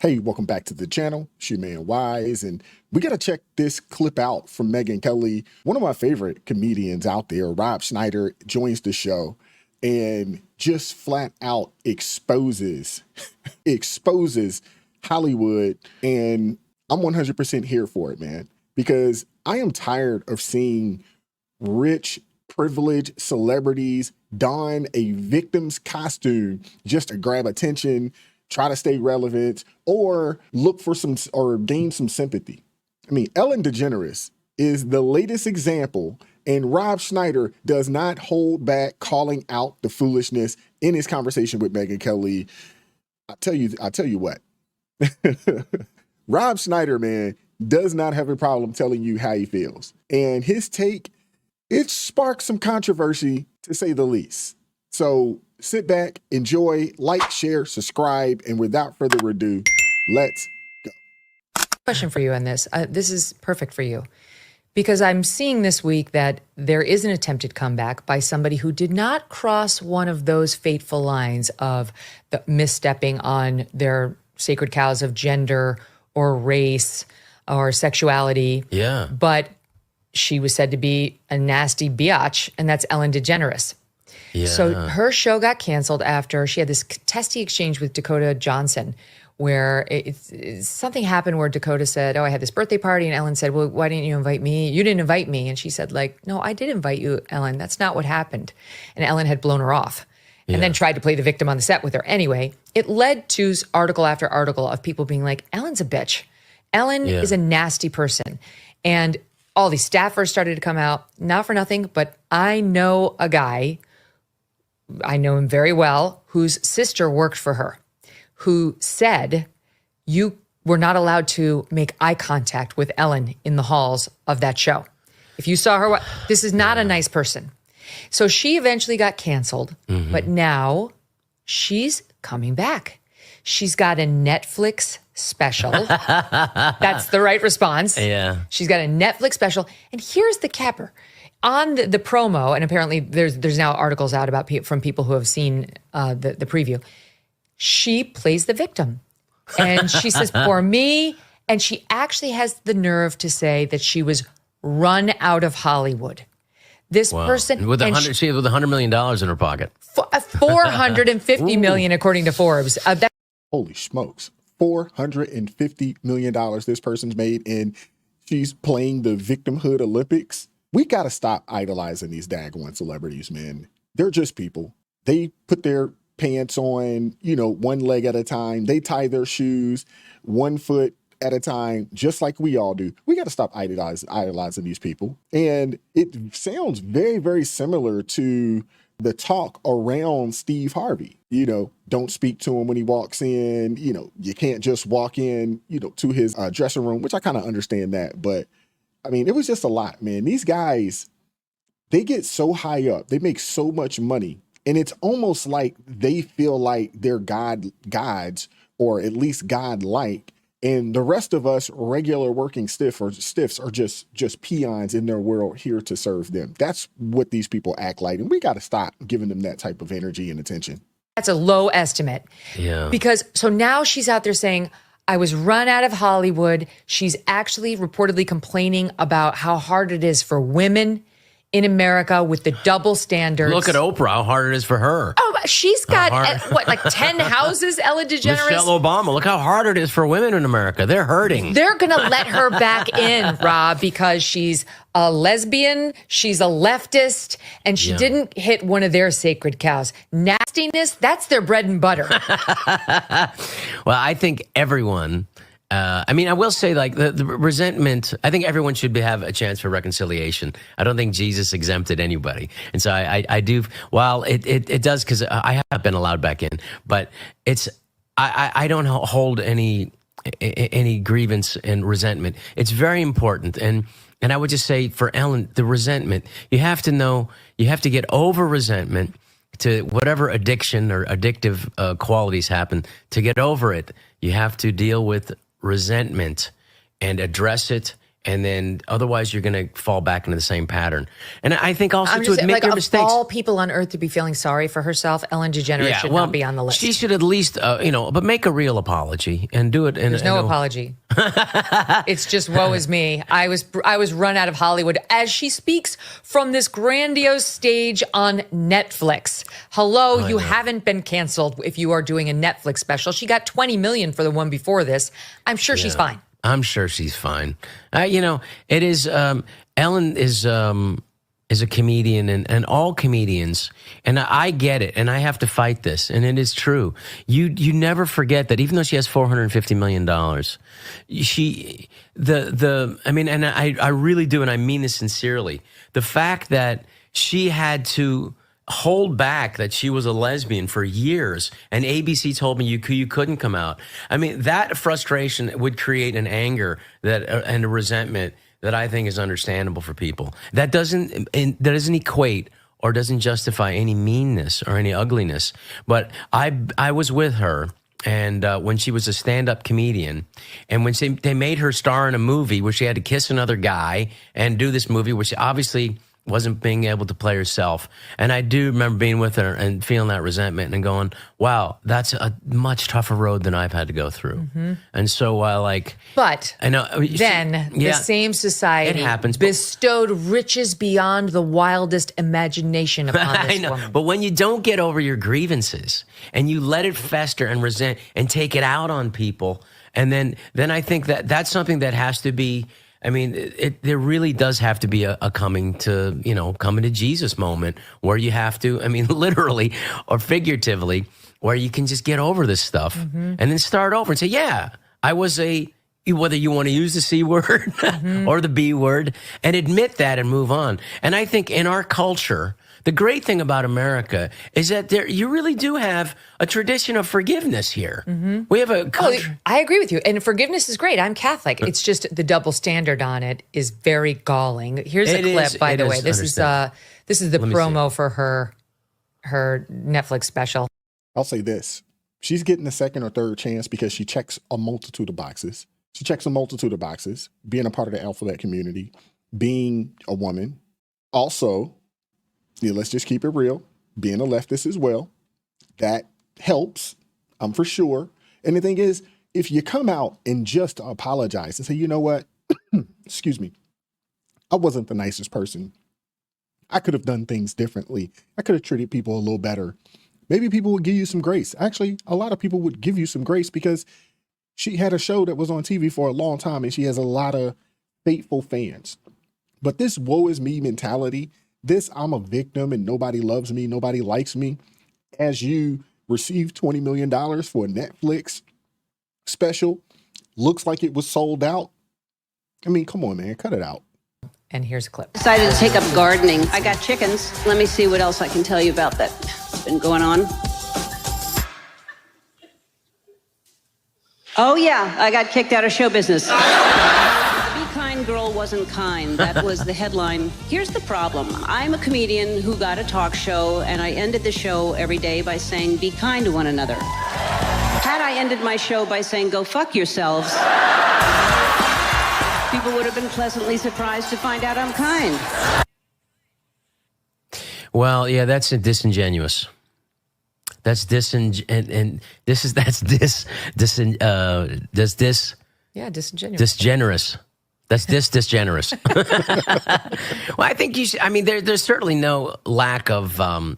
Hey, welcome back to the channel. It's your man Wise, and we got to check this clip out from Megyn Kelly. One of my favorite comedians out there, Rob Schneider, joins the show and just flat out exposes Hollywood. And I'm 100% here for it, man, because I am tired of seeing rich, privileged celebrities don a victim's costume just to grab attention, try to stay relevant, or look for some or gain some sympathy. I mean, Ellen DeGeneres is the latest example, and Rob Schneider does not hold back calling out the foolishness in his conversation with Megyn Kelly. I'll tell you what. Rob Schneider, man, does not have a problem telling you how he feels. And his take, it sparked some controversy, to say the least. So sit back, enjoy, like, share, subscribe, and without further ado, let's go. Question for you on this. This is perfect for you, because I'm seeing this week that there is an attempted comeback by somebody who did not cross one of those fateful lines of the misstepping on their sacred cows of gender or race or sexuality. Yeah. But she was said to be a nasty biatch, and that's Ellen DeGeneres. Yeah. So her show got canceled after she had this testy exchange with Dakota Johnson, where something happened where Dakota said, "Oh, I had this birthday party," and Ellen said, "Well, why didn't you invite me? You didn't invite me." And she said, "Like, no, I did invite you, Ellen. That's not what happened." And Ellen had blown her off, and then tried to play the victim on the set with her. Anyway, it led to article after article of people being like, "Ellen's a bitch. Ellen is a nasty person," and all these staffers started to come out. Not for nothing, but I know a guy. I know him very well, whose sister worked for her, who said, you were not allowed to make eye contact with Ellen in the halls of that show. If you saw her, this is not a nice person. So she eventually got canceled, but now she's coming back. She's got a Netflix special. That's the right response. Yeah. She's got a Netflix special. And here's the capper. On the promo, and apparently there's now articles out about from people who have seen the preview, she plays the victim. And she says, "For me," and she actually has the nerve to say that she was run out of Hollywood. This person with she with $100 million in her pocket. $450 million, according to Forbes. Holy smokes. $450 million this person's made, and she's playing the Victimhood Olympics. We got to stop idolizing these daggone celebrities, man. They're just people. They put their pants on, one leg at a time. They tie their shoes 1 foot at a time, just like we all do. We got to stop idolizing these people. And it sounds very, very similar to the talk around Steve Harvey. Don't speak to him when he walks in. You can't just walk in, to his dressing room, which I kind of understand that. But I mean, it was just a lot, man. These guys, they get so high up. They make so much money. And it's almost like they feel like they're gods, or at least God-like. And the rest of us regular working stiffs are just peons in their world here to serve them. That's what these people act like. And we got to stop giving them that type of energy and attention. That's a low estimate. Yeah. Because so now she's out there saying, I was run out of Hollywood. She's actually reportedly complaining about how hard it is for women in America with the double standards. Look at Oprah, how hard it is for her. Oh, she's got, like 10 houses, Ellen DeGeneres? Michelle Obama, look how hard it is for women in America. They're hurting. They're going to let her back in, Rob, because she's a lesbian, she's a leftist, and she didn't hit one of their sacred cows. Nastiness, that's their bread and butter. Well, I think everyone... I will say, like, the resentment, I think everyone should have a chance for reconciliation. I don't think Jesus exempted anybody. And so I do, while it does, because I have been allowed back in, but I don't hold any grievance and resentment. It's very important. And I would just say for Ellen, the resentment, you have to get over resentment to whatever addiction or addictive qualities happen. To get over it, you have to deal with resentment and address it And then otherwise you're going to fall back into the same pattern. And I think also I'm to just admit like, your of mistakes. all people on earth to be feeling sorry for herself, Ellen DeGeneres should not be on the list. She should at least, but make a real apology and do it. There's no apology. It's just woe is me. I was run out of Hollywood as she speaks from this grandiose stage on Netflix. Hello, you haven't been canceled if you are doing a Netflix special. She got $20 million for the one before this. I'm sure she's fine. I'm sure she's fine. It is. Ellen is a comedian, and all comedians, and I get it, and I have to fight this, and it is true. You never forget that even though she has $450 million, I really do, and I mean this sincerely. The fact that she had to hold back that she was a lesbian for years, and ABC told me you couldn't come out. I mean, that frustration would create an anger and a resentment that I think is understandable for people. That doesn't equate or doesn't justify any meanness or any ugliness. But I was with her, and when she was a stand-up comedian, and when they made her star in a movie where she had to kiss another guy and do this movie, which obviously wasn't being able to play herself. And I do remember being with her and feeling that resentment and going, wow, that's a much tougher road than I've had to go through. Mm-hmm. And so But I know the same society bestowed riches beyond the wildest imagination upon this woman. But when you don't get over your grievances and you let it fester and resent and take it out on people, and then I think that's something that has to be, I mean, there really does have to be a coming to Jesus moment where you have to, I mean, literally or figuratively, where you can just get over this stuff and then start over and say, yeah, I was whether you want to use the C word or the B word, and admit that and move on. And I think in our culture, the great thing about America is that you really do have a tradition of forgiveness here. Mm-hmm. We have a country. I agree with you. And forgiveness is great. I'm Catholic. It's just the double standard on it is very galling. Here's a clip, by the way. This is the promo for her Netflix special. I'll say this. She's getting a second or third chance because she checks a multitude of boxes. She checks a multitude of boxes, being a part of the alphabet community, being a woman. Also, let's just keep it real, being a leftist as well. That helps, for sure. And the thing is, if you come out and just apologize and say, you know what, excuse me, I wasn't the nicest person. I could have done things differently. I could have treated people a little better. Maybe people would give you some grace. Actually, a lot of people would give you some grace because she had a show that was on TV for a long time and she has a lot of faithful fans. But this woe is me mentality, this I'm a victim and nobody loves me, nobody likes me, as you receive $20 million for a Netflix special, looks like it was sold out. I mean, come on, man, cut it out. And here's a clip. Decided to take up gardening. I got chickens. Let me see what else I can tell you about that's been going on. Oh yeah, I got kicked out of show business. Be kind girl wasn't kind. That was the headline. Here's the problem. I'm a comedian who got a talk show, and I ended the show every day by saying, be kind to one another. Had I ended my show by saying, go fuck yourselves, people would have been pleasantly surprised to find out I'm kind. Well, yeah, that's disingenuous. That's disingenuous. Yeah, disingenuous. Disgenerous. That's disgenerous. Well, I think you should, I mean, there's certainly no lack of, I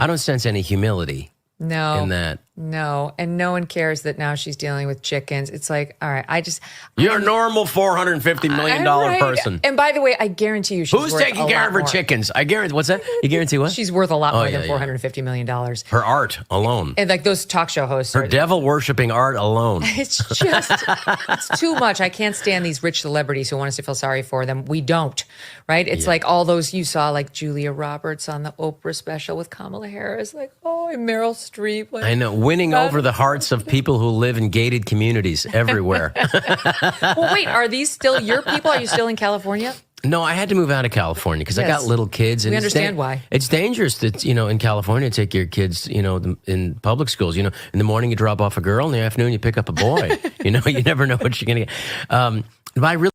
don't sense any humility in that. No, and no one cares that now she's dealing with chickens. It's like, all right, You're a normal $450 million person. And by the way, I guarantee you she's Who's worth taking care of her chickens? I guarantee, what's that? You guarantee what? She's worth a lot more than $450 million. Her art alone. And like those talk show hosts. Her devil-worshipping art alone. It's just, it's too much. I can't stand these rich celebrities who want us to feel sorry for them. We don't, right? It's like all those you saw, like Julia Roberts on the Oprah special with Kamala Harris, like, and Meryl Streep. Like, I know, winning over the hearts of people who live in gated communities everywhere. Well, wait, are these still your people? Are you still in California? No, I had to move out of California because I got little kids. And we understand why. It's dangerous to, in California, take your kids, in public schools. In the morning you drop off a girl, in the afternoon you pick up a boy. You never know what you're going to get. But I really...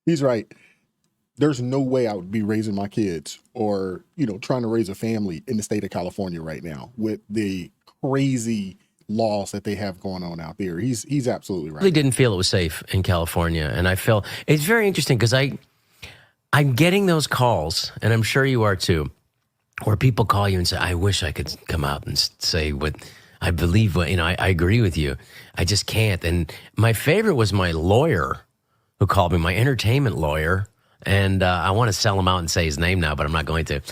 He's right. There's no way I would be raising my kids or, trying to raise a family in the state of California right now with the crazy laws that they have going on out there. He's absolutely right. I really didn't feel it was safe in California. And I felt it's very interesting because I'm getting those calls, and I'm sure you are too, where people call you and say, I wish I could come out and say what I believe, I agree with you. I just can't. And my favorite was my lawyer who called me, my entertainment lawyer. And I want to sell him out and say his name now, but I'm not going to.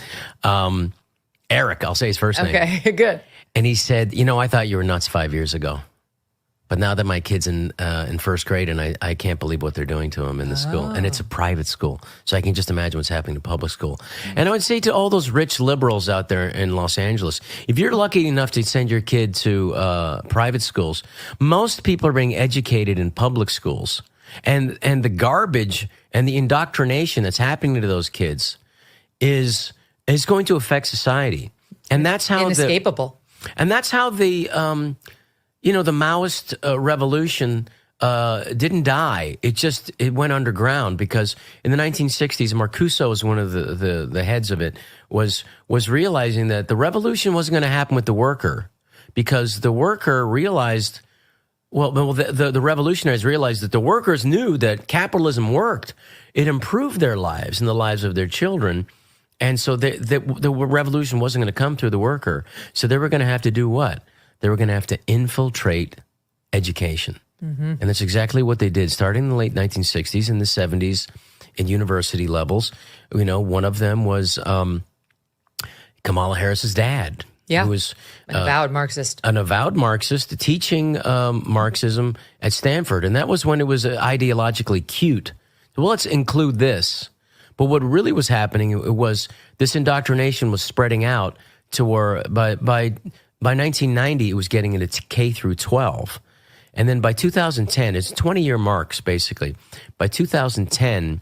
Eric, I'll say his first name. Okay, good. And he said, I thought you were nuts 5 years ago. But now that my kid's in first grade, and I can't believe what they're doing to him in the school. And it's a private school. So I can just imagine what's happening to public school. And I would say to all those rich liberals out there in Los Angeles, if you're lucky enough to send your kid to private schools, most people are being educated in public schools. And the garbage and the indoctrination that's happening to those kids is going to affect society. And that's how inescapable. And that's how the Maoist revolution didn't die. It went underground because in the 1960s, Marcuse was one of the heads of it, was realizing that the revolution wasn't going to happen with the worker because the worker realized, the revolutionaries realized that the workers knew that capitalism worked. It improved their lives and the lives of their children. And so the revolution wasn't going to come through the worker. So they were going to have to do what? They were going to have to infiltrate education. Mm-hmm. And that's exactly what they did, starting in the late 1960s and the 70s in university levels. One of them was Kamala Harris's dad. Yeah, who was an avowed Marxist. An avowed Marxist teaching Marxism at Stanford. And that was when it was ideologically cute. Well, let's include this. But what really was happening was this indoctrination was spreading out to where by 1990, it was getting into K through 12. And then by 2010, it's 20-year marks, basically. By 2010,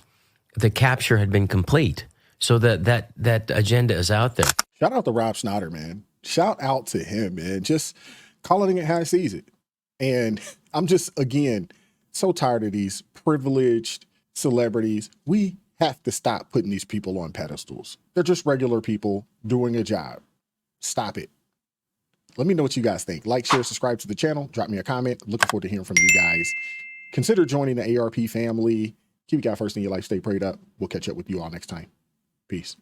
the capture had been complete. So that agenda is out there. Shout out to Rob Schneider, man. Shout out to him, man. Just calling it how he sees it. And I'm just, again, so tired of these privileged celebrities. We have to stop putting these people on pedestals. They're just regular people doing a job. Stop it. Let me know what you guys think. Like, share, subscribe to the channel. Drop me a comment. I'm looking forward to hearing from you guys. Consider joining the ARP family. Keep your guy first in your life. Stay prayed up. We'll catch up with you all next time. Peace.